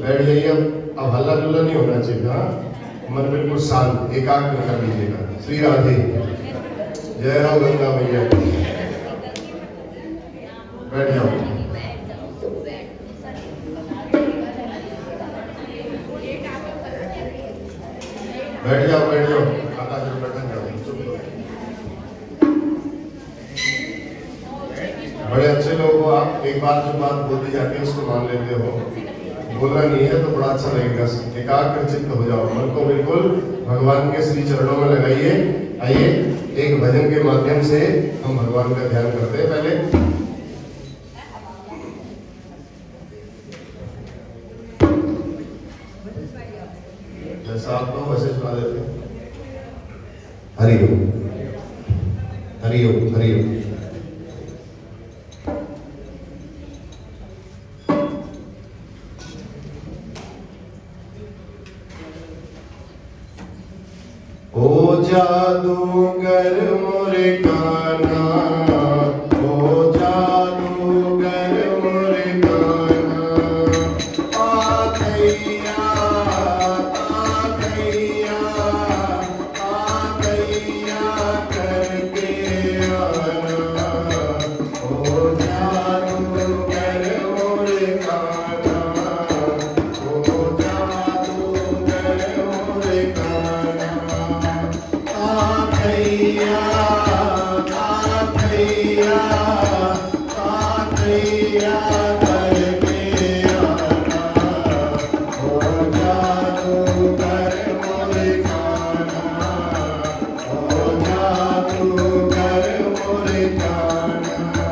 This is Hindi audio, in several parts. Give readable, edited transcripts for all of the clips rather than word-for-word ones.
बैठ जाइए। अब हल्ला गुल्ला नहीं होना चाहिए। हाँ, मन बिल्कुल शांत एकाग्र कर लीजिएगा। श्री राधे, जय हो गंगा मैया। बैठ जाओ, बैठ जाओ, बैठ जाओ। आकाश में बैठन जाओ। बड़े अच्छे लोग हो आप, एक बार जो बात बोली जाती है उसको मान लेते हो। बोलना नहीं है तो बड़ा अच्छा लगेगा। एकाग्र चित्त हो जाओ, मन को बिल्कुल भगवान के श्री चरणों में लगाइए। आइए एक भजन के माध्यम से हम भगवान का ध्यान करते हैं। पहले जैसा आप लोग वैसे सुना देते हैं। हरि ओम, हरि ओम, हरि ओम। ओ जादूगर मोरे कान्हा, ओ जादूगर मोरे कान्हा, आ गैया, आ गैया, आ गैया करके आना। ओ जादूगर मोरे कान्हा, ओ जादूगर मोरे कान्हा, भैया, भैया, भैया करके आना। ओ जादूगर मोरे कान्हा, ओ जादूगर मोरे कान्हा,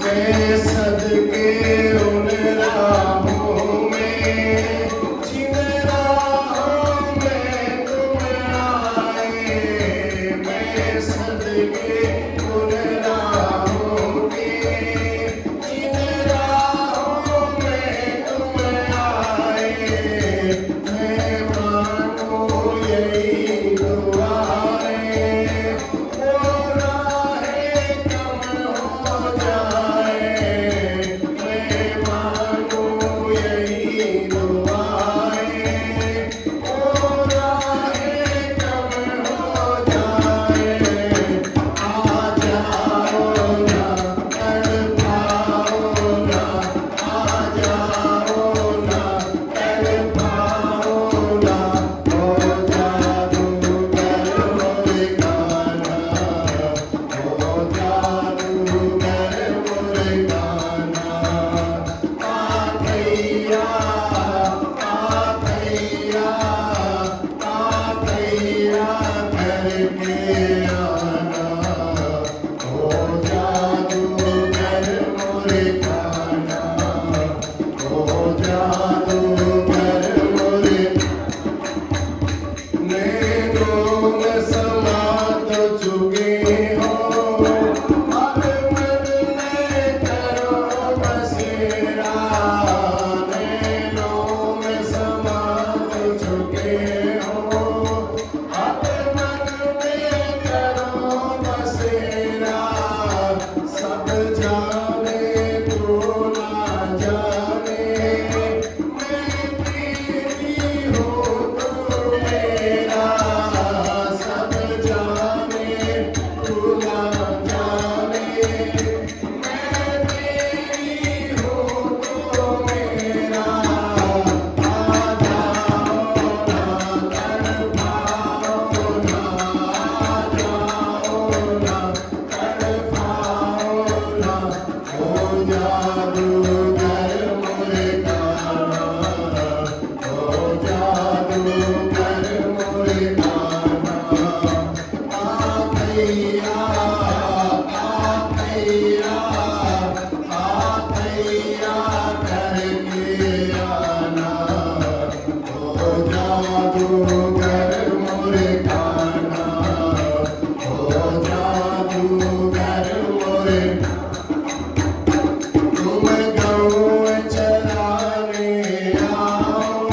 मैं सदके उन राहों में जिन राहों में तुम आए। मैं सदके उन राहों के जिन राहों में तुम आए। मैं मांगू यही दुआएं, वो राहें कम हो जाए। मैं मांगू यही दुआएं, वो राहें कम हो जाए। आ जाओ ना, तड़पाओ ना, आ जाओ ना, तड़पाओ ना। ओ जादूगर मोरे कान्हा, ओ जादूगर मोरे कान्हा, आ गैया, आ गैया, आ गैया करके आना। ओ जादूगर मोरे कान्हा, ओ जादूगर मोरे, नैनों में समा तो चुके हो, अब मन में करो बसेरा। नैनों में समा तो चुके हो, अब मन में करो बसेरा। सब जाने तू ना जाने, मैं तेरी हूँ तू मेरा। सब जाने तू ना जाने, मैं तेरी हूँ तू मेरा। आ जाओ ना, तड़पाओ ना, आ जाओ ना, तड़पाओ ना। ओ जादूगर मोरे कान्हा, ओ जादूगर मोरे कान्हा, आ गैया, आ गैया, आ गैया करके आना। ओ जादूगर मोरे कान्हा, ओ जादूगर मोरे, तुम गऊ चराने आओ,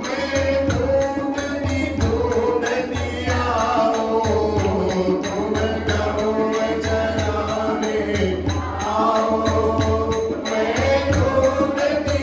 मैं ढूंढती ढूंढती आओ। तुम गऊ चराने आओ, मैं ढूंढती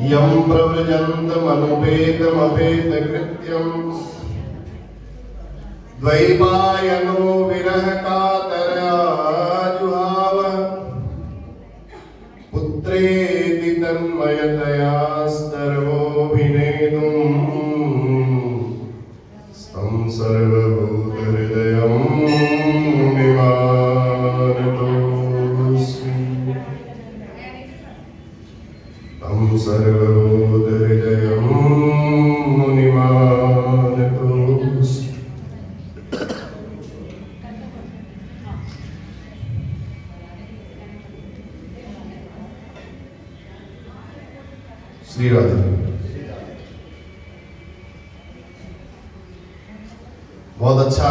यं प्रव्रजन्तमनुपेतमपेतकृत्यं द्वैपायनो विरहकातरया जुहाव पुत्रेति तन्मयतया स्तर्वोऽभिनेतुम् स्तं सर्वभूतहृदयं निवारतोऽस्मि तं सर्वभूतहृदयं निवारतोऽस्मि। श्री राधे। बहुत अच्छा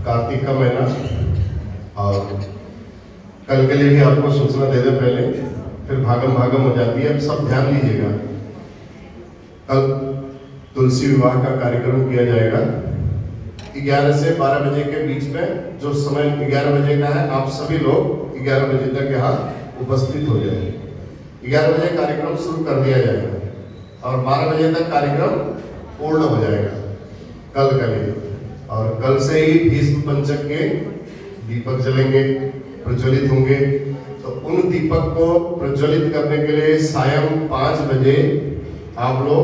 कार्तिक का महीना, और कल के लिए भी आपको सूचना दे दे पहले, फिर भागम भागम हो जाती है। अब सब ध्यान दीजिएगा, कल तुलसी विवाह का कार्यक्रम किया जाएगा 11 से 12 बजे के बीच में। जो समय 11 बजे का है, आप सभी लोग 11 बजे तक यहाँ उपस्थित हो जाए। 11 बजे कार्यक्रम शुरू कर दिया जाएगा और 12 बजे तक कार्यक्रम पूर्ण हो जाएगा कल के लिए। और कल से ही भीष्म पंचक के दीपक जलेंगे, प्रज्वलित होंगे। तो उन दीपक को प्रज्वलित करने के लिए सायं 5 बजे आप लोग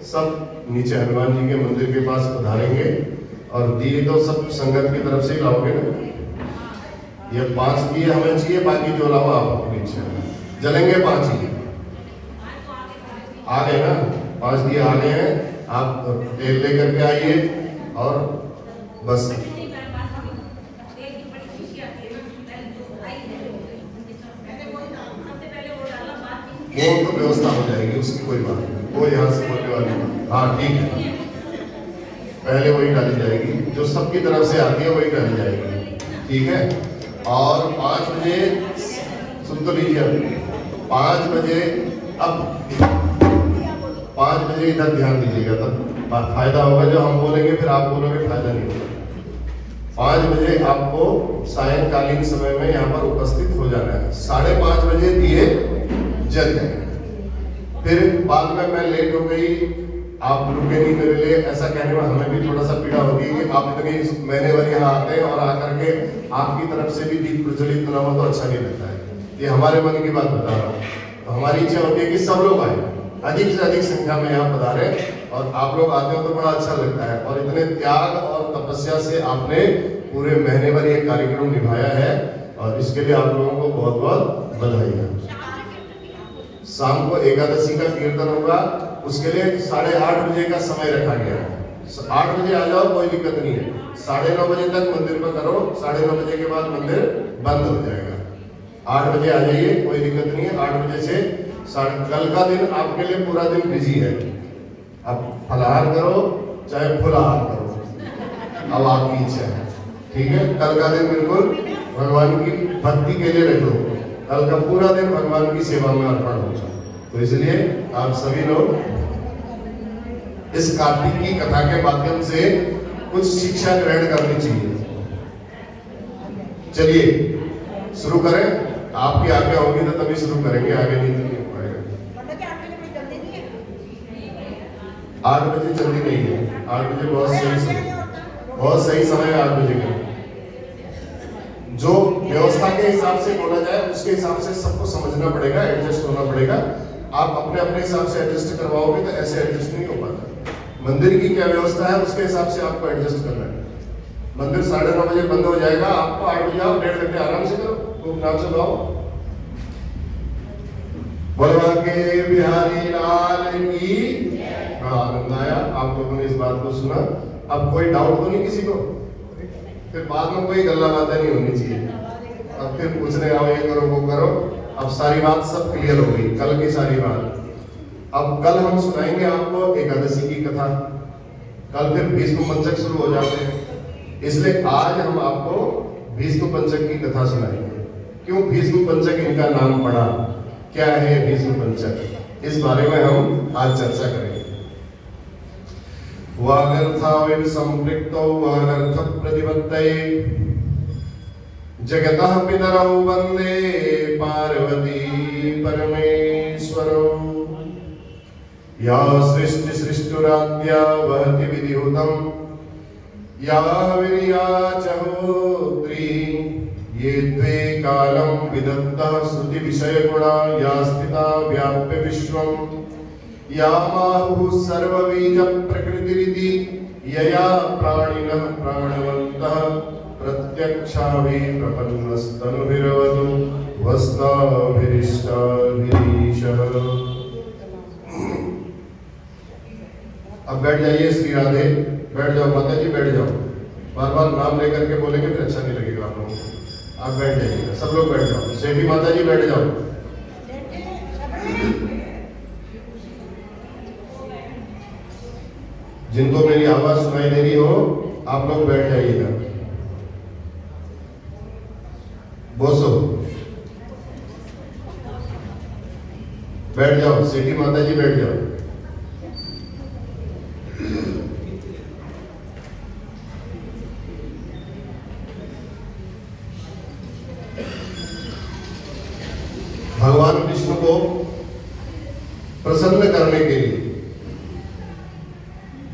सब नीचे हनुमान जी के मंदिर के पास पधारेंगे। और दिए तो सब संगत की तरफ से ही लाओगे ना, ये 5 दिए हमें चाहिए, बाकी जो लाओ आप अपनी इच्छा जलेंगे। 5 ही आ गए ना, 5 दिए आ गए हैं। आप तेल लेकर के आइए और बस वो तो व्यवस्था हो जाएगी, उसकी कोई बात नहीं, वो यहाँ से बोलने वाली बात। हाँ ठीक है, पहले वही डाली जाएगी, जो सबकी तरफ से आती है वही डाली जाएगी, ठीक है। और 5 बजे सुन तो लीजिए, अब 5 बजे, अब 5 बजे इधर ध्यान दीजिएगा, तब फायदा होगा। जो हम बोलेंगे फिर आप बोलोगे, फायदा नहीं होगा। 5 बजे आपको सायंकालीन समय में यहाँ पर उपस्थित हो जाना है। 5:30 बजे दिए जल जाएंगे। फिर बाद में मैं लेट हो गई, आप रुके नहीं मेरे लिए, ऐसा कहने में हमें भी थोड़ा सा पीड़ा होगी कि आप इतने महीने भर यहाँ आते हैं और आकर के आपकी तरफ से भी दीप प्रज्वलित न हो तो अच्छा नहीं लगता है। ये हमारे मन की बात बता रहा हूँ। तो हमारी इच्छा होती है कि सब लोग आए, अधिक से अधिक संख्या में यहाँ पधारे, और आप लोग आते हो तो बड़ा अच्छा लगता है। और इतने त्याग और तपस्या से आपने पूरे महीने भर ये कार्यक्रम निभाया है, और इसके लिए आप लोगों को बहुत बहुत बधाई है। शाम को एकादशी का कीर्तन होगा, उसके लिए 8:30 बजे का समय रखा गया है। 8 बजे आ जाओ, कोई दिक्कत नहीं है। 9:30 बजे तक मंदिर पर करो, 9:30 बजे के बाद मंदिर बंद हो जाएगा। 8 बजे आ जाइए, कोई दिक्कत नहीं है। 8 बजे से कल का दिन आपके लिए पूरा दिन बिजी है। अब फलाहार करो चाहे फुलाहार करो, अब आपकी इच्छा है, ठीक है। कल का दिन बिल्कुल भगवान की भक्ति के लिए रख लो, कल का पूरा दिन भगवान की सेवा में अर्पण होगा। तो इसलिए आप सभी लोग इस कार्तिक की कथा के माध्यम से कुछ शिक्षा ग्रहण करनी चाहिए। चलिए शुरू करें, आपकी आज्ञा होगी तो तभी शुरू करेंगे, आगे नहीं तो नहीं हो पाएगा। 8 बजे जल्दी नहीं है, 8 बजे बहुत सही समय है। 8 बजे का जो व्यवस्था के हिसाब से बोला जाए, उसके हिसाब से सबको समझना पड़ेगा, एडजस्ट होना पड़ेगा। आप अपने अपने हिसाब से एडजस्ट करवाओगे तो ऐसे एडजस्ट नहीं हो पाता। मंदिर की क्या व्यवस्था है, उसके हिसाब से आपको एडजस्ट करना है। मंदिर 9:30 बजे बंद हो जाएगा, आपको 8 बजे आओ, 1.5 घंटे आराम से करो, खूब नाचो गाओ, बोलवा के बिहारी लाल की। बड़ा आनंद आया आप लोगों ने इस बात को सुना। अब कोई डाउट तो नहीं किसी को? फिर बाद में कोई गल्ला बातें नहीं होनी चाहिए। अब फिर पूछने आओ ये करो वो करो। अब सारी बात सब क्लियर हो गई, कल की सारी बात। अब कल हम सुनाएंगे आपको एकादशी की कथा। कल फिर भीष्म पंचक शुरू हो जाते हैं, इसलिए आज हम आपको भीष्म पंचक की कथा सुनाएंगे। क्यों भीष्म पंचक इनका नाम पड़ा, क्या है भीष्म पंचक, इस बारे में हम आज चर्चा करेंगे। वागर्थाविव संपृक्तौ वागर्थ प्रतिपत्तये जगतः पितरौ वन्दे पार्वती परमेश्वरौ। या सृष्टि सृष्टुराद्या वहति विधिहुतं या विरिया च होत्री ये द्वे कालं विदत्तः श्रुति विषय गुणा या स्थिता व्याप्य विश्वम् या माहुः सर्वबीज प्रकृतिरिति यया प्राणिनः प्राणवन्तः प्रत्यक्षाभि प्रपन्नस्तनुभिरवतु वस्ताभिरिष्टाभिरीशः। अब बैठ जाइए श्री राधे, बैठ जाओ माता जी, बैठ जाओ। बार बार नाम लेकर के बोलेंगे फिर अच्छा नहीं लगेगा आप लोगों को। आप बैठ जाइए, सब लोग बैठ जाओ। सेठी माता जी बैठ जाओ। जिनको मेरी आवाज सुनाई दे रही हो आप लोग बैठ जाइएगा। बोसो बैठ जाओ, सेठी माता जी बैठ जाओ। भगवान विष्णु को प्रसन्न करने के लिए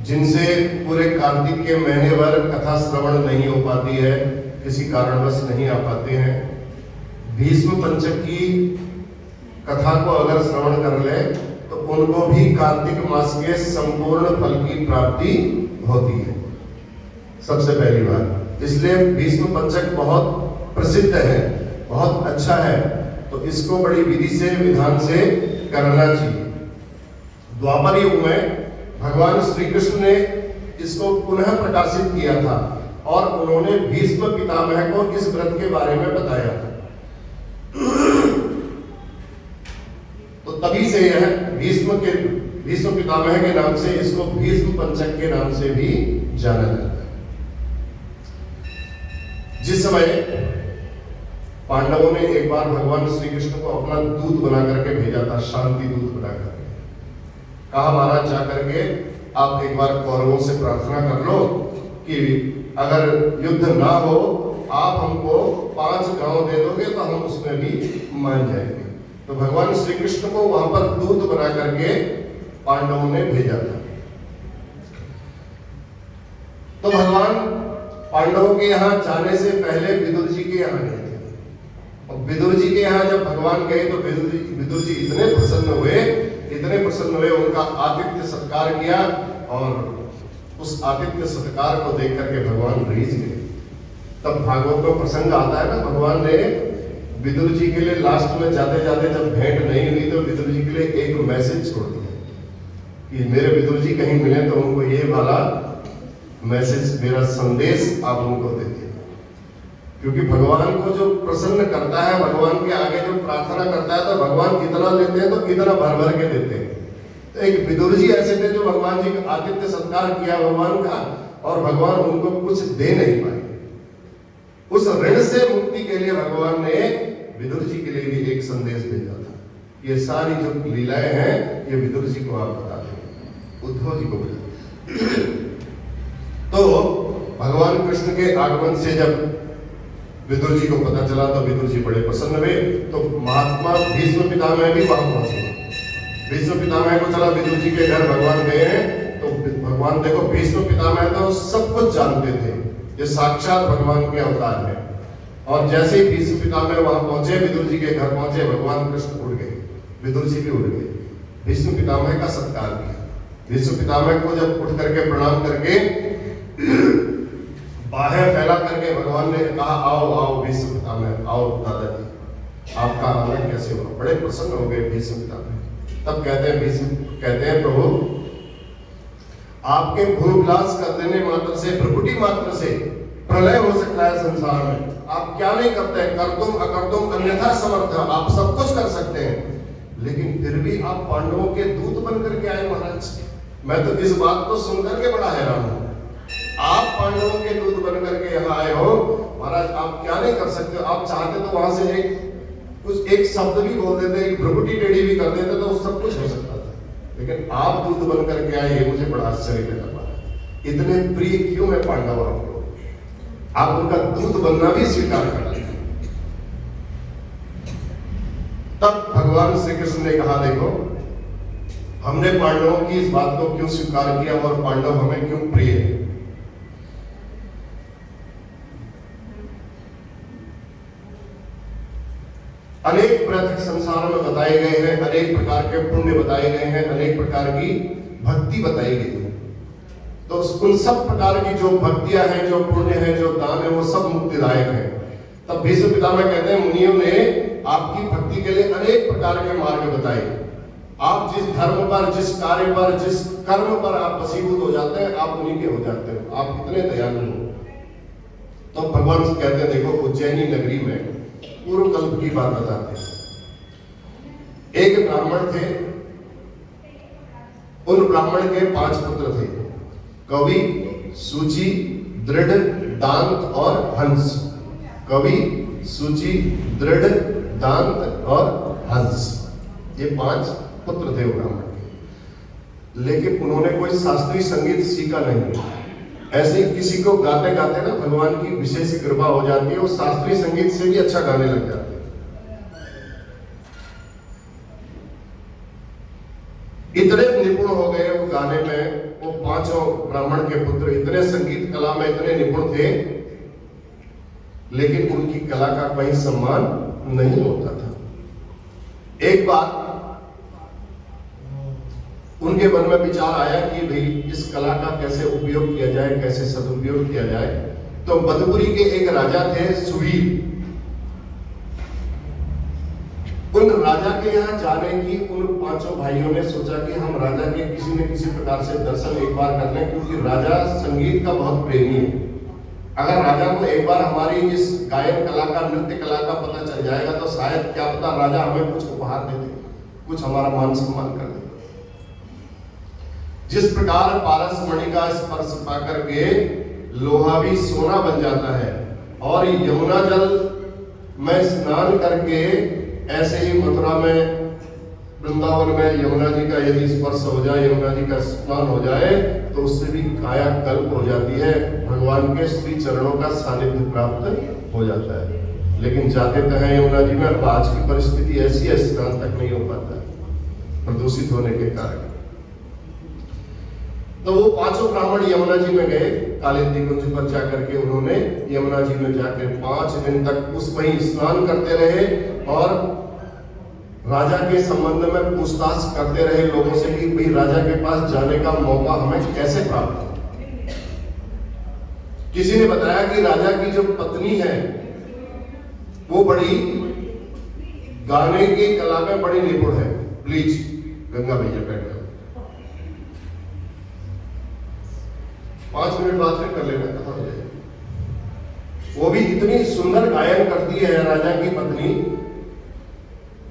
जिनसे पूरे कार्तिक के महीने भर कथा श्रवण नहीं हो पाती है, किसी कारणवश नहीं आ पाते हैं, भीष्म पंचक की कथा को अगर श्रवण कर ले तो उनको भी कार्तिक मास के संपूर्ण फल की प्राप्ति होती है, सबसे पहली बात। इसलिए भीष्म पंचक बहुत प्रसिद्ध है, बहुत अच्छा है, तो इसको बड़ी विधि से विधान से करना चाहिए। द्वापर युग में भगवान श्री कृष्ण ने इसको पुनः प्रकाशित किया था और उन्होंने भीष्म पितामह को इस व्रत के बारे में बताया था। तो तभी से यह भीष्म पितामह के नाम से इसको भीष्म पंचक के नाम से भी जाना जाता है। जिस समय पांडवों ने एक बार भगवान श्री कृष्ण को अपना दूत बना करके भेजा था, शांति दूत बना करके कहा, महाराज जा करके आप एक बार कौरवों से प्रार्थना कर लो कि अगर युद्ध ना हो आप हमको 5 गांव दे दोगे तो हम उसमें भी मान जाएंगे। तो भगवान श्री कृष्ण को वहां पर दूत बना करके पांडवों ने भेजा था। तो भगवान पांडवों के यहाँ जाने से पहले विदुर जी के यहाँ गए थे, और विदुर जी के यहाँ जब भगवान गए तो विदुर जी इतने प्रसन्न हुए, उनका आतिथ्य सत्कार किया और उस आतिथ्य सत्कार को देख करके भगवान रीझ गए। तब भागवत में प्रसंग आता है ना, भगवान ने विदुर जी के लिए लास्ट में जाते जाते जब भेंट नहीं हुई तो विदुर जी के लिए एक मैसेज छोड़ दिया कि मेरे विदुर जी कहीं मिले तो उनको ये वाला मैसेज, मेरा संदेश आप उनको दे दिया। क्योंकि भगवान को जो प्रसन्न करता है, भगवान के आगे जो प्रार्थना करता है, तो भगवान इतना लेते हैं तो इतना भर भर के देते हैं। तो एक विदुर जी ऐसे थे जो भगवान जी का आतिथ्य सत्कार किया भगवान का, और भगवान उनको कुछ दे नहीं पाए। उस ऋण से मुक्ति के लिए भगवान ने विदुर जी के लिए भी एक संदेश भेजा था। ये सारी जो लीलाएं हैं ये विदुर जी को आप बता दें, उद्धव जी को बता। तो भगवान कृष्ण के आगमन से जब विदुर जी को पता चला तो विदुर जी बड़े प्रसन्न हुए। तो महात्मा भीष्म पितामह भी वहां पहुंचे। भीष्म पितामह को चला विदुर जी के घर भगवान गए हैं, तो भगवान देखो भीष्म पितामह तो सब कुछ जानते थे, ये साक्षात भगवान के अवतार है। और जैसे ही भीष्म पितामह वहां पहुंचे, विदुर जी के घर पहुंचे, भगवान कृष्ण उड़ गए, विदुर जी भी उड़ गए। भीष्म पितामह का सत्कार किया। भीष्म पितामह को जब उठ करके प्रणाम करके बाहें फैला करके भगवान ने कहा, आओ आओ भीष्म पितामह, आओ दादाजी। आपका आना कैसे हुआ? बड़े प्रसन्न हो गए भीष्म पितामह। तब कहते हैं भीष्म कहते हैं प्रभु आपके भूविलास कर देने मात्र से, भ्रुकुटी मात्र से प्रलय हो सकता है संसार में। आप क्या नहीं करते, कर तुम अकर तुम अन्यथा समर्थ, आप सब कुछ कर सकते हैं, लेकिन फिर भी आप पांडवों के दूत बन करके आए महाराज। मैं तो इस बात को सुनकर के बड़ा हैरान हूं। आप पांडवों के दूत बन करके यहाँ आए हो महाराज, आप क्या नहीं कर सकते हो? आप चाहते तो वहां से एक शब्द भी बोल देते, एक भ्रुकुटी टेढ़ी भी कर देते तो सब कुछ हो सकता था, लेकिन आप दूत बन करके आए, ये मुझे बड़ा आश्चर्य लगा। इतने प्रिय क्यों है पांडव आपको? आप उनका दूत बनना भी स्वीकार कर लेते। तब भगवान श्री कृष्ण ने कहा देखो, हमने पांडवों की इस बात को क्यों स्वीकार किया और पांडव हमें क्यों प्रिय है। अनेक व्रत संसार में बताए गए हैं, अनेक प्रकार के पुण्य बताए गए हैं, अनेक प्रकार की भक्ति बताई गई है। तो उन सब प्रकार की जो भक्तियां हैं, जो पुण्य है, जो दान है, वो सब मुक्तिदायक है। तब भीष्म पितामह कहते हैं मुनियों ने आपकी भक्ति के लिए अनेक प्रकार के मार्ग बताए। आप जिस धर्म पर, जिस कार्य पर, जिस कर्म पर आप वशीभूत हो जाते हैं, आप उन्हीं के हो जाते हैं। आप कितने दयालु हो। तो भगवान कहते हैं देखो, उज्जैनी नगरी में पूर्व कल्प की बात बताते हैं। एक ब्राह्मण थे, उन ब्राह्मण के 5 पुत्र थे, कवि, सूची, दृढ़, दांत और हंस। कवि, सूची, दृढ़, दांत और हंस, ये 5 पुत्र थे ब्राह्मण के। लेकिन उन्होंने कोई शास्त्रीय संगीत सीखा नहीं। ऐसे ही किसी को गाते गाते ना भगवान की विशेष कृपा हो जाती है, वो शास्त्रीय संगीत से भी अच्छा गाने लग जाते हैं। इतने निपुण हो गए वो गाने में, वो 5 ब्राह्मण के पुत्र इतने संगीत कला में इतने निपुण थे, लेकिन उनकी कला का कोई सम्मान नहीं होता था। एक बार उनके मन में विचार आया कि भाई इस कला का कैसे उपयोग किया जाए, कैसे सदुपयोग किया जाए। तो मधुपुरी के एक राजा थे सुवीर। उन राजा के यहाँ जाने की उन 5 भाइयों ने सोचा कि हम राजा के किसी न किसी प्रकार से दर्शन एक बार कर लें, क्योंकि राजा संगीत का बहुत प्रेमी है। अगर राजा को एक बार हमारी इस गायन कला का, नृत्य कला का पता चल जाएगा तो शायद क्या पता राजा हमें कुछ उपहार देते, कुछ हमारा मान सम्मान कर देते। जिस प्रकार पारस मणि का स्पर्श पाकर के लोहा भी सोना बन जाता है, और यमुना जल में स्नान करके ऐसे ही मथुरा में, वृंदावन में यमुना जी का यदि स्पर्श हो जाए, यमुना जी का स्नान हो जाए, तो उससे भी काया कल्प हो जाती है, भगवान के श्री चरणों का सानिध्य प्राप्त हो जाता है। लेकिन जाते तो हैं यमुना जी में, अब आज की परिस्थिति ऐसी है, स्नान तक नहीं हो पाता है प्रदूषित होने के कारण। तो वो 5 ब्राह्मण यमुना जी में गए, कालिंदी कुंज पर जाकर के उन्होंने यमुना जी में जाकर 5 दिन तक उस वहीं स्नान करते रहे और राजा के संबंध में पूछताछ करते रहे लोगों से कि भाई राजा के पास जाने का मौका हमें कैसे प्राप्त हो। किसी ने बताया कि राजा की जो पत्नी है वो बड़ी गाने की कला में बड़ी निपुण है। प्लीज गंगा भैया बैठ जाओ, 5 मिनट बात में कर लेना, कथा हो जाएगी। वो भी इतनी सुंदर गायन करती है राजा की पत्नी,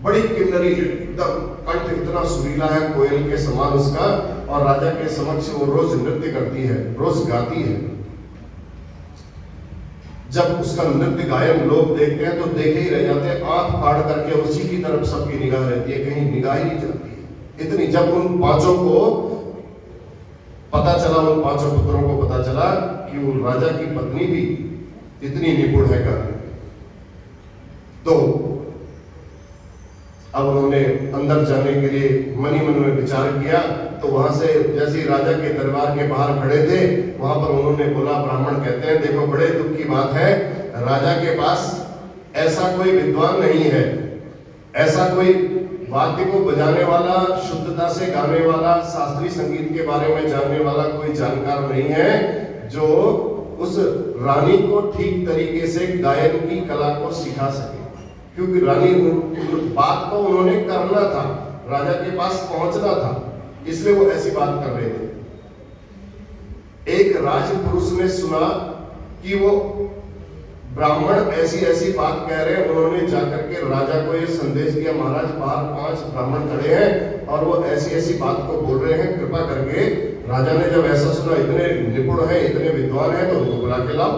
बड़ी किन्नरी, एकदम कंठ इतना सुरीला है कोयल के समान उसका, और राजा के समक्ष वो रोज नृत्य करती है, रोज गाती है। जब उसका नृत्य गायन लोग देखते हैं तो देखे ही रह जाते हैं, आंख फाड़ करके उसी की तरफ सबकी निगाह रहती है, कहीं निगाह ही नहीं जाती है। इतनी जब उन 5 को पता चला, उन 5 पुत्रों को पता चला कि वो राजा की पत्नी भी इतनी निपुण है गाने, तो अब उन्होंने अंदर जाने के लिए मन ही मन में विचार किया। तो वहां से जैसे ही राजा के दरबार के बाहर खड़े थे, वहां पर उन्होंने बोला, ब्राह्मण कहते हैं देखो बड़े दुख की बात है, राजा के पास ऐसा कोई विद्वान नहीं है, ऐसा कोई वाद्य को बजाने वाला, शुद्धता से गाने वाला, शास्त्रीय संगीत के बारे में जानने वाला कोई जानकार नहीं है जो उस रानी को ठीक तरीके से गायन की कला को सिखा सके। क्योंकि रानी बात को उन्होंने करना था, राजा के पास पहुंचना था, इसलिए वो ऐसी बात कर रहे थे। एक राजपुरुष ने सुना कि वो ब्राह्मण ऐसी ऐसी बात कह रहे हैं, उन्होंने जाकर के राजा को ये संदेश दिया, महाराज बाहर 5 ब्राह्मण खड़े हैं और वो ऐसी ऐसी बात को बोल रहे हैं, कृपा करके। राजा ने जब ऐसा सुना, इतने निपुण हैं, इतने विद्वान हैं, तो उनको बुला के लाओ।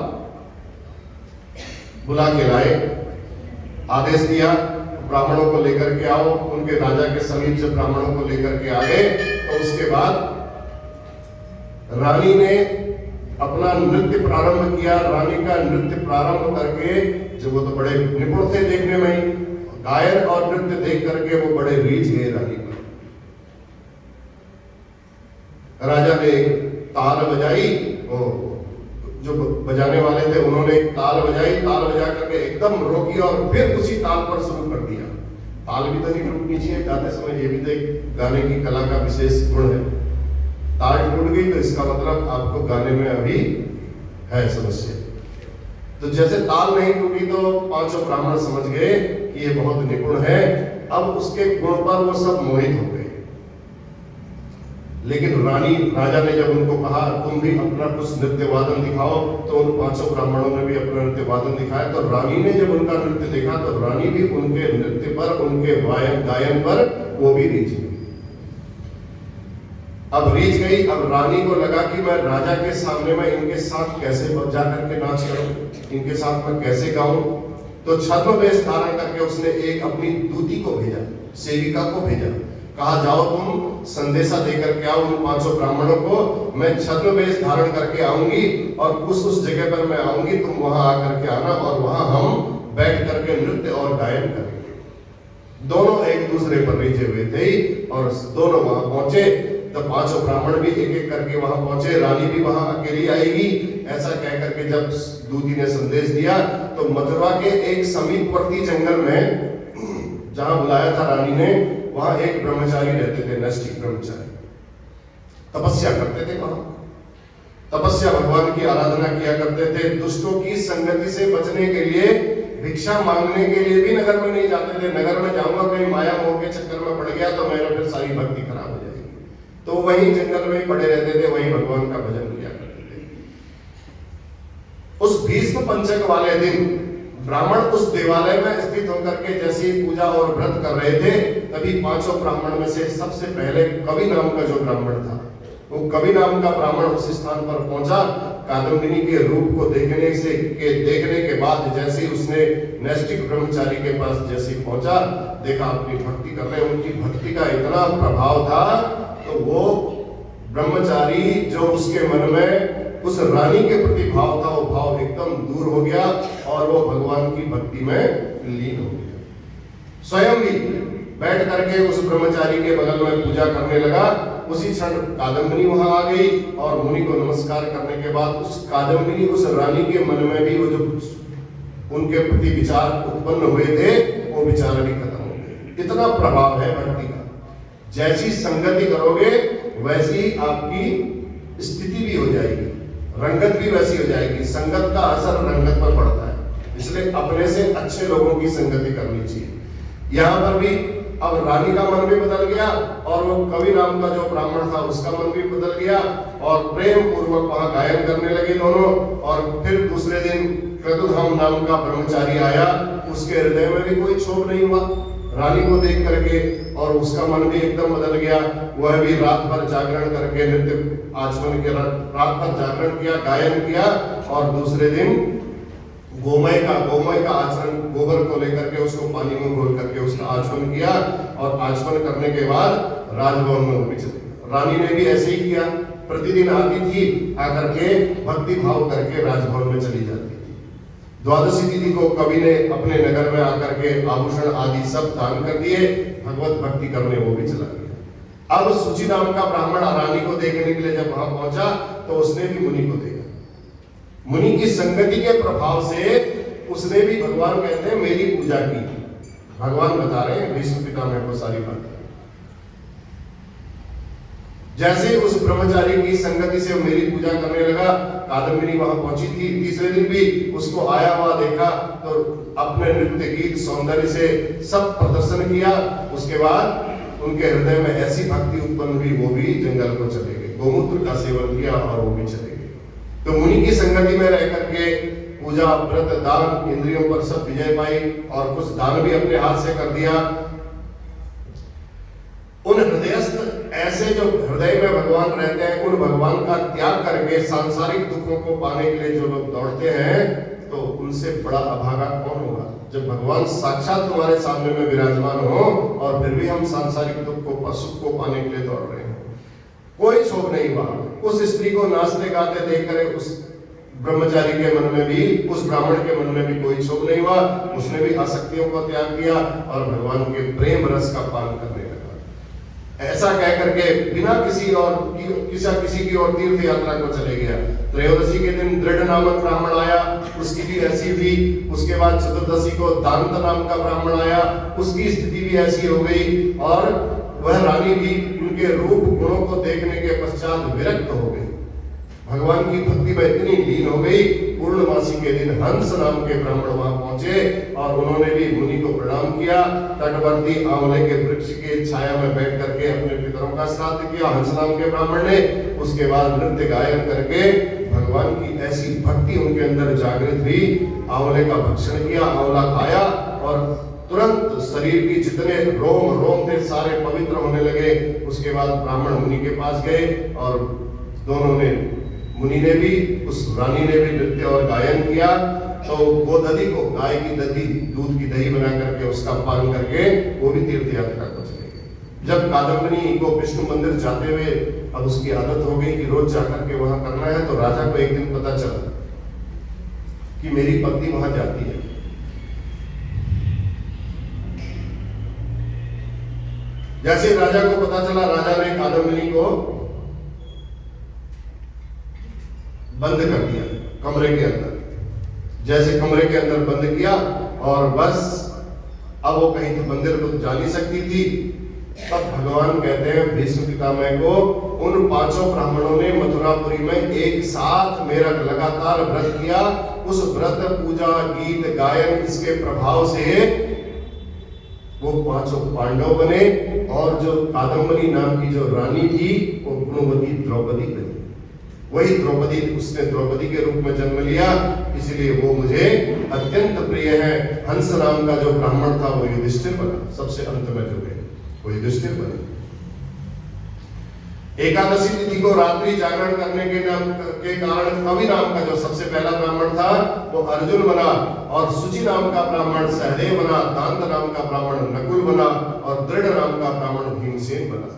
बुला के लाए, आदेश दिया ब्राह्मणों को लेकर के आओ। उनके राजा के समीप से ब्राह्मणों को लेकर के आ गए। तो उसके बाद रानी ने अपना नृत्य प्रारंभ किया। रानी का नृत्य प्रारंभ करके, जो वो तो बड़े निपुण थे देखने में ही, गायन और नृत्य देख करके वो बड़े रीझ गए रानी पर। राजा ने ताल बजाई, वो जो बजाने वाले थे उन्होंने ताल बजाई, ताल बजा करके एकदम रोकी और फिर उसी ताल पर शुरू कर दिया। ताल भी तो नहीं टूटनी चाहिए, गाते समय ये भी तो एक गाने की कला का विशेष गुण है। ताल टूट गई तो इसका मतलब आपको गाने में अभी है समस्या। तो जैसे ताल नहीं टूटी तो 5 ब्राह्मण समझ गए कि ये बहुत निपुण है। अब उसके गुण पर वो सब मोहित हो गए। लेकिन राजा ने जब उनको कहा तुम भी अपना कुछ नृत्य वादन दिखाओ, तो उन 5 ब्राह्मणों ने भी अपना नृत्य वादन दिखाया। तो रानी ने जब उनका नृत्य देखा तो रानी भी उनके नृत्य पर, उनके गायन पर वो भी रीझ गई। अब रीझ गई। अब रानी को लगा कि मैं राजा के सामने में इनके साथ कैसे जा करके नाच करूं, इनके साथ मैं कैसे गाऊं। तो छद्म वेश धारण करके उसने एक अपनी दूती को भेजा, सेविका को भेजा, कहा जाओ तुम संदेशा देकर के आओ उन 5 ब्राह्मणों को, मैं छद्म वेश धारण करके आऊंगी और उस जगह पर मैं आऊंगी, तुम वहां आकर के आना और वहां हम बैठ करके नृत्य और गायन करेंगे। दोनों एक दूसरे पर रीझे हुए थे और दोनों वहां पहुंचे। तो 5 ब्राह्मण भी एक एक करके वहां पहुंचे। रानी भी वहां अकेली आएगी ऐसा कह करके जब दूती ने संदेश दिया, तो मथुरा के एक समीपवर्ती जंगल में जहां बुलाया था रानी ने, वहां एक ब्रह्मचारी रहते थे, नैष्ठिक ब्रह्मचारी, तपस्या करते थे। वहां तपस्या, भगवान की आराधना किया करते थे। दुष्टों की संगति से बचने के लिए, भिक्षा मांगने के लिए भी नगर में नहीं जाते थे। नगर में जाऊंगा कहीं माया मोह के चक्कर में पड़ गया तो मेरा फिर सारी भक्ति खराब हो जाएगी, तो वहीं जंगल में पड़े रहते थे, वहीं भगवान का भजन किया करते थे। उस भीष्म पंचक वाले दिन ब्राह्मण उस देवालय में स्थित होकर के जैसे पूजा और व्रत कर रहे थे, तभी 5 ब्राह्मण में से सबसे पहले कवि नाम का जो ब्राह्मण था, वो कवि नाम का ब्राह्मण उस स्थान पर पहुंचा। कादम्बिनी के रूप को देखने के बाद जैसे उसने नैष्ठिक ब्रह्मचारी के पास जैसे पहुंचा, देखा अपनी भक्ति कर रहे, उनकी भक्ति का इतना प्रभाव था, तो वो ब्रह्मचारी जो उसके मन में उस रानी के प्रति भाव था, वो भाव एकदम दूर हो गया और वो भगवान की भक्ति में लीन हो गया। स्वयं भी बैठ करके उस ब्रह्मचारी के बगल में पूजा करने लगा। उसी क्षण कादम्बिनी वहां आ गई और मुनि को नमस्कार करने के बाद उस कादम्बिनी, उस रानी के मन में भी वो जो उनके प्रति विचार उत्पन्न हुए थे, वो विचार भी खत्म हो गए। इतना प्रभाव है भक्ति का। जैसी संगति करोगे वैसी आपकी स्थिति भी हो जाएगी, रंगत भी वैसी हो जाएगी। संगत का असर रंगत पर पड़ता है, इसलिए अपने से अच्छे लोगों की संगति करनी चाहिए। यहाँ पर भी अब रानी का मन भी बदल गया और वो कवि नाम का जो ब्राह्मण था उसका मन भी बदल गया और प्रेम पूर्वक वहां गायन करने लगे दोनों। और फिर दूसरे दिन क्रतुधाम नाम का ब्रह्मचारी आया, उसके हृदय में भी कोई क्षोभ नहीं हुआ रानी को देख करके, और उसका मन भी एकदम बदल गया। वह भी रात भर जागरण करके नृत्य आचमन के रात भर जागरण किया, गायन किया। और दूसरे दिन गोमय का आचरण, गोबर को लेकर के उसको पानी में घोल करके उसका आचमन किया और आचमन करने के बाद राजभवन में वो भी चले। रानी ने भी ऐसे ही किया, प्रतिदिन आती थी, आकर के भक्ति भाव करके राजभवन में चली जाती थी। द्वादशी तिथि को कवि ने अपने नगर में आकर के आभूषण आदि सब दान कर दिए, भगवत भक्ति करने वो भी चला गया। अब सुचि नाम का ब्राह्मण रानी को देखने के लिए जब वहां पहुंचा तो उसने भी मुनि को देखा। मुनि की संगति के प्रभाव से उसने भी, भगवान कहते हैं, मेरी पूजा की। भगवान बता रहे हैं भीष्म पितामह को सारी बात। जैसे ही उस ब्रह्मचारी की संगति से मेरी पूजा करने लगा, कादम्बिनी वहां पहुंची थी, तीसरे दिन भी उसको आया हुआ देखा तो अपने नृत्य गीत सौंदर्य से सब प्रदर्शन किया। उसके बाद उनके हृदय में ऐसी भक्ति उत्पन्न हुई, वो भी जंगल को चले गए, गोमूत्र का सेवन किया और वो भी चले गए। तो मुनि की संगति में रह करके पूजा, व्रत, दान, इंद्रियों पर सब विजय पाई और कुछ दान भी अपने हाथ से कर दिया। उन हृदयस्थ ऐसे जो हृदय में भगवान रहते हैं, उन भगवान का त्याग करके सांसारिक दुखों को पाने के लिए जो लोग दौड़ते हैं, तो उनसे बड़ा अभागा कौन होगा? जब भगवान साक्षात तुम्हारे सामने में विराजमान हो और फिर भी हम सांसारिक दुख को, सुख को पाने के लिए दौड़ रहे हैं। कोई क्षोभ नहीं हुआ। उस स्त्री को नाचते गाते देखकर उस ब्रह्मचारी के मन में भी, उस ब्राह्मण के मन में भी कोई क्षोभ नहीं हुआ। उसने भी आसक्तियों को त्याग किया और भगवान के प्रेम रस का पान करने लगा। ऐसा कह करके बिना किसी की और तीर्थ यात्रा को चले गया। त्रयोदशी के दिन दृढ़ नामक ब्राह्मण आया, उसकी भी ऐसी थी। उसके बाद चतुर्दशी को दांत नाम का ब्राह्मण आया, उसकी स्थिति भी ऐसी हो गई और वह रानी भी उनके रूप गुणों को देखने के पश्चात विरक्त हो गई। भगवान की भक्ति में इतनी लीन हो गई। पूर्णमासी के दिन हंस नाम के ब्राह्मण वहां पहुंचे और उन्होंने भी मुनि को प्रणाम किया। तटवर्ती आंवले के वृक्ष के छाया में बैठ करके अपने पितरों का श्राद्ध किया हंस नाम के ब्राह्मण ने। उसके बाद नृत्य गायन करके भगवान की ऐसी भक्ति उनके अंदर जागृत हुई। आंवले का भक्षण किया, आंवला खाया और तुरंत शरीर की जितने रोम रोम थे सारे पवित्र होने लगे। उसके बाद ब्राह्मण मुनि के पास गए और दोनों ने, मुनि ने भी उस रानी ने भी नृत्य और गायन किया। तो गोदधि को, गाय की दधी, दूध की दही बना करके उसका पान करके वो भी तीर्थ यात्रा को चले गए। जब कादम्बिनी को विष्णु मंदिर जाते हुए अब उसकी आदत हो गई कि रोज जाकर के वहां करना है, तो राजा को एक दिन पता चला कि मेरी पत्नी वहां जाती है। जैसे राजा को पता चला, राजा ने कादम्बिनी को बंद कर दिया कमरे के अंदर। जैसे कमरे के अंदर बंद किया और बस अब वो कहीं तो मंदिर तो जा नहीं सकती थी। तब भगवान कहते हैं भीष्म पितामह को, उन पांचों ब्राह्मणों ने मथुरापुरी में एक साथ मेरा लगातार व्रत किया। उस व्रत, पूजा, गीत, गायन, इसके प्रभाव से वो पांचों पांडव बने और जो कादम्बिनी नाम की जो रानी थी वो गुणवती द्रौपदी बनी। वही द्रौपदी, उसने द्रौपदी के रूप में जन्म लिया, इसलिए वो मुझे अत्यंत प्रिय है। हंस नाम का जो ब्राह्मण था वो युधिष्ठिर बना, सबसे अंत में जो है वो युधिष्ठिर बना। एकादशी तिथि को रात्रि जागरण करने के कारण कवि नाम का जो सबसे पहला ब्राह्मण था वो अर्जुन बना और सुचि नाम का ब्राह्मण सहदेव बना, दांत नाम का ब्राह्मण नकुल बना और दृढ़ नाम का ब्राह्मण भीमसेन बना।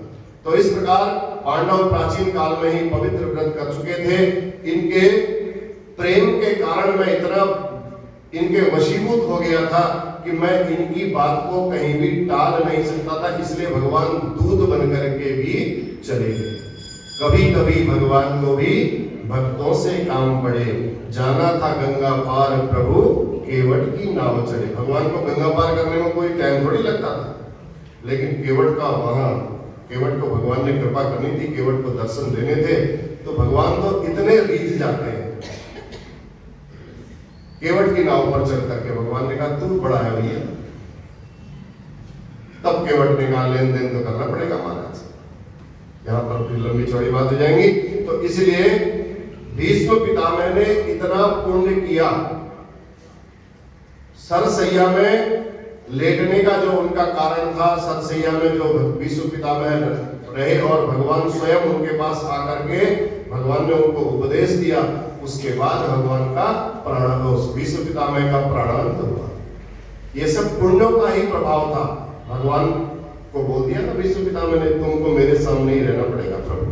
तो इस प्रकार पांडव प्राचीन काल में ही पवित्र व्रत कर चुके थे। इनके प्रेम के कारण मैं इतना इनके वशीभूत हो गया था कि मैं इनकी बात को कहीं भी टाल नहीं सकता था, इसलिए भगवान दूत बन करके भी चले गए। कभी कभी भगवान को भी भक्तों से काम पड़े, जाना था गंगा पार प्रभु केवट की नाव चढ़े। भगवान को गंगा पार करने में कोई टाइम थोड़ी लगता था, लेकिन केवट का वहां, केवट को भगवान ने कृपा करनी थी, केवट को दर्शन देने थे, तो भगवान तो इतने रीझ जाते हैं। केवट की नाव पर चढ़ करके भगवान ने कहा तू बड़ा है भैया। तब केवट ने कहा लेन देन तो करना पड़ेगा महाराज, यहां पर फिर लंबी चौड़ी बात हो जाएंगी। तो इसलिए भीष्म पितामह ने इतना पुण्य किया, सरसैया में लेटने का जो उनका कारण था, सरसैया में जो भीष्म पितामह रहे और भगवान स्वयं उनके पास आकर के भगवान ने उनको उपदेश दिया। उसके बाद भगवान का भीष्म पितामह का प्राणांत हुआ। ये सब पुण्यों का ही प्रभाव था। भगवान को बोल दिया ना भीष्म पितामह ने, तुमको मेरे सामने ही रहना पड़ेगा प्रभु।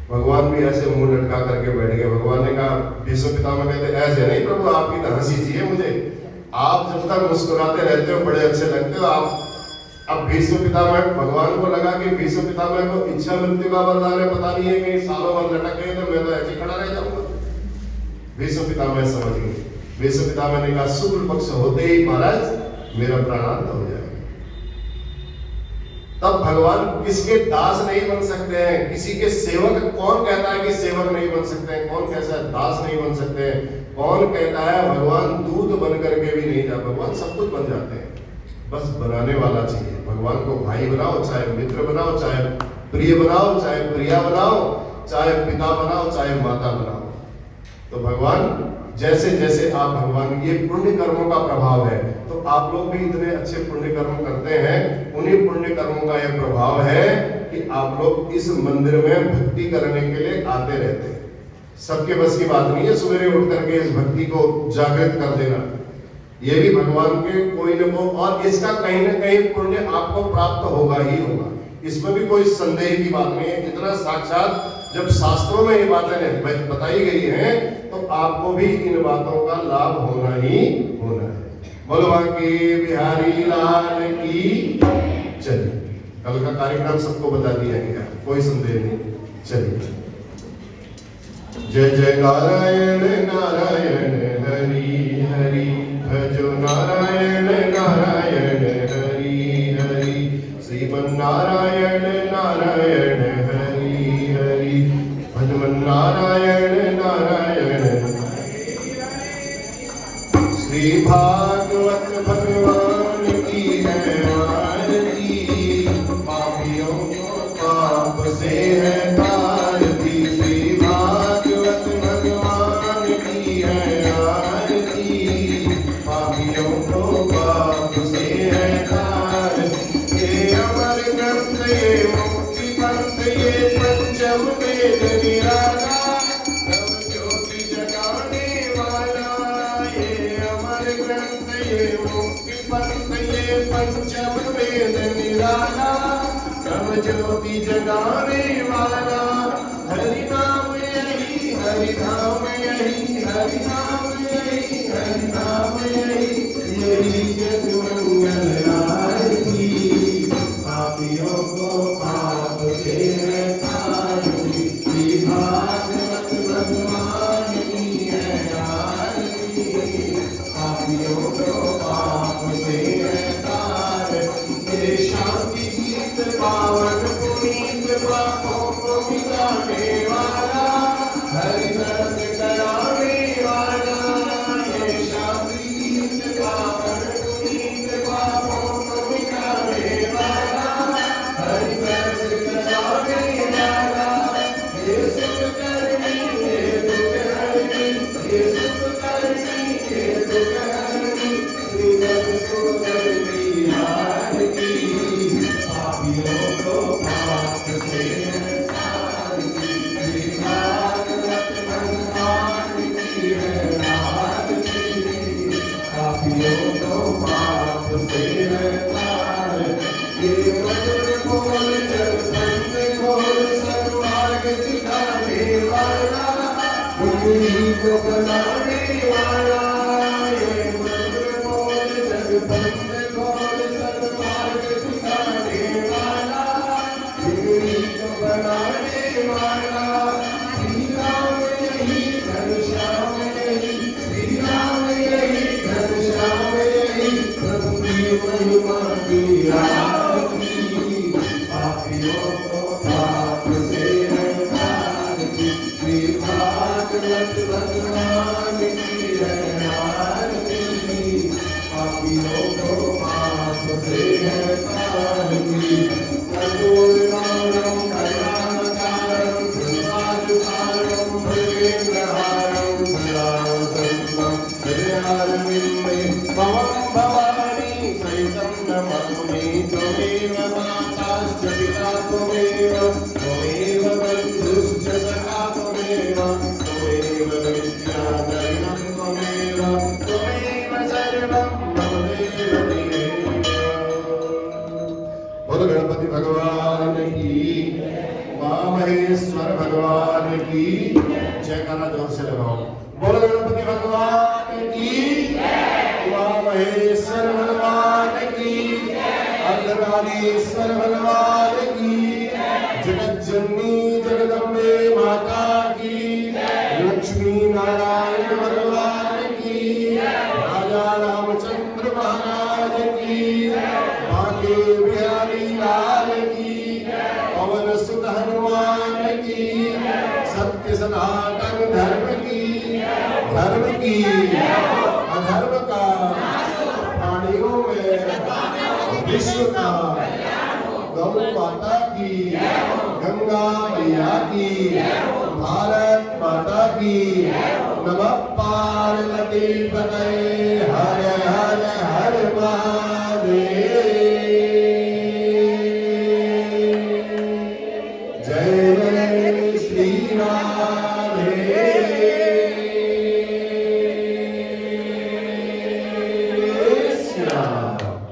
भगवान भी ऐसे मुंह लटका करके बैठ गए। भगवान ने कहा, भीष्म पितामह कहते ऐसे नहीं प्रभु, आपकी तो हंसी चाहिए मुझे, आप जब तक मुस्कुराते रहते हो बड़े अच्छे लगते हो आप। अब भीष्म पितामह, भगवान को लगा कि भीष्म पितामह को इच्छा मृत्यु का वरदान है, पता नहीं है कि सालों भर लटके तो मैं तो ऐसे खड़ा रह जाऊंगा। भीष्म पितामह समझ गए। भीष्म पितामह ने कहा शुक्ल पक्ष होते ही महाराज मेरा प्राणांत हो जाएगा। तब भगवान किसके दास नहीं बन सकते हैं? किसी के सेवक? कौन कहता है कि सेवक नहीं बन सकते हैं? कौन कहता है दास नहीं बन सकते हैं? कौन कहता है भगवान दूत बन करके भी नहीं जा? भगवान सब कुछ बन जाते हैं, बस बनाने वाला चाहिए। भगवान को भाई बनाओ, चाहे मित्र बनाओ, चाहे प्रिय बनाओ, चाहे प्रिया बनाओ, चाहे पिता बनाओ, चाहे माता बनाओ। तो भगवान जैसे जैसे आप भगवान, ये पुण्य कर्मों का प्रभाव है। तो आप लोग भी इतने अच्छे पुण्य कर्म करते हैं, उन्हीं पुण्य कर्मों का यह प्रभाव है कि आप लोग इस मंदिर में भक्ति करने के लिए आते रहते हैं। सबके बस की बात नहीं है सवेरे उठ करके इस भक्ति को जागृत कर देना। ये भी भगवान के कोई न कोई, और इसका कहीं ना कहीं पुण्य आपको प्राप्त होगा ही होगा, इसमें भी कोई संदेह की बात नहीं है। इतना साक्षात जब शास्त्रों में ये बातें बताई गई हैं, तो आपको भी इन बातों का लाभ होना ही होना है। बोलो बांके बिहारी लाल की। चलिए, कल का कार्यक्रम सबको बता दिया गया, कोई संदेह नहीं। चलिए, जय जय नारायण नारायण हरि हरि, भजो नारायण नारायण हरि हरि, श्रीमन नारायण नारायण हरि हरि, भजमन नारायण नारायण। श्री भागवत भगवान की है आरती, पापियों को पाप से है तारती। श्री भागवत भगवान की है आरती, पापियों को पाप से है तारती। ये अमर ग्रंथ, ये मुक्ति पंथ, ये पंचम वेद निराला, नव ज्योति जगाने वाला। ये अमर ग्रंथ, ये मुक्ति पंथ, ये पंचम वेद निराला, नव ज्योति जगाने वाला। हरि नाम यही, हरि नाम यही, हरि नाम यही, हरि नाम यही, यही जग मंगल आरती, पापियों को पाप से है तारती। श्री भागवत भगवान की है आरती, पापियों को पाप से है तारती। ये शांति गीत पावन पुनीत, पापों को मिटाने वाला, हरि रस कराने वाला। ये शांति गीत पावन पुनीत, पापों को मिटाने वाला, हरि रस कराने वाला। ये सुख करनी, ये दुख हरनी, ये सुख करनी, ये दुख हरनी, श्री मधुसूदन की आरती, पापियों को पाप से है तारती। श्री भागवत भगवान की है आरती, पापियों को पाप से है तारती। ये मधुर बोल जब संत बोल, सन्मार्ग दिखाने वाला, बुद्धि को बनाने वाला। ये मधुर बोल जब संत बोल, सन्मार्ग दिखाने वाला, बुद्धि को बनाने वाला। श्री राम यही, घनश्याम यही, श्री राम यही, घनश्याम यही, प्रभु की महिमा की आरती, पापियों को पाप से है तारती। श्री भागवत भगवान की है आरती, पापियों को पाप से है तारती। कर्पूरगौरम करुणावतारम, संसारसारम, भुजगेन्द्रहारम, सदा वसन्तं हृदयारविन्दे, भवं भवानी सहितं नमामि। त्वमेव माताश्च पिता त्वमेव, त्वमेव बन्धुश्च सखा त्वमेव, त्वमेव विद्याधरणं त्वमेव, त्वमेव सर्वं मम देव। बोलो गणपति भगवान की, उमा महेश्वर भगवान की जयकारा जोर से लगाओ। बोलो गणपति भगवान की, उमा महेश्वर भगवान की, अर्धनारीश्वर भगवान की, जगत जननी जगदम्बे माता की, लक्ष्मी नारायण भगवान की, राजा रामचंद्र महाराज की, बांके बिहारी लाल सनातन धर्म की अधर्म का प्राणियों में विश्व का गौ माता की गंगा मैया की भारत माता की नमः पार्वती पतये हर हर हर महादेव।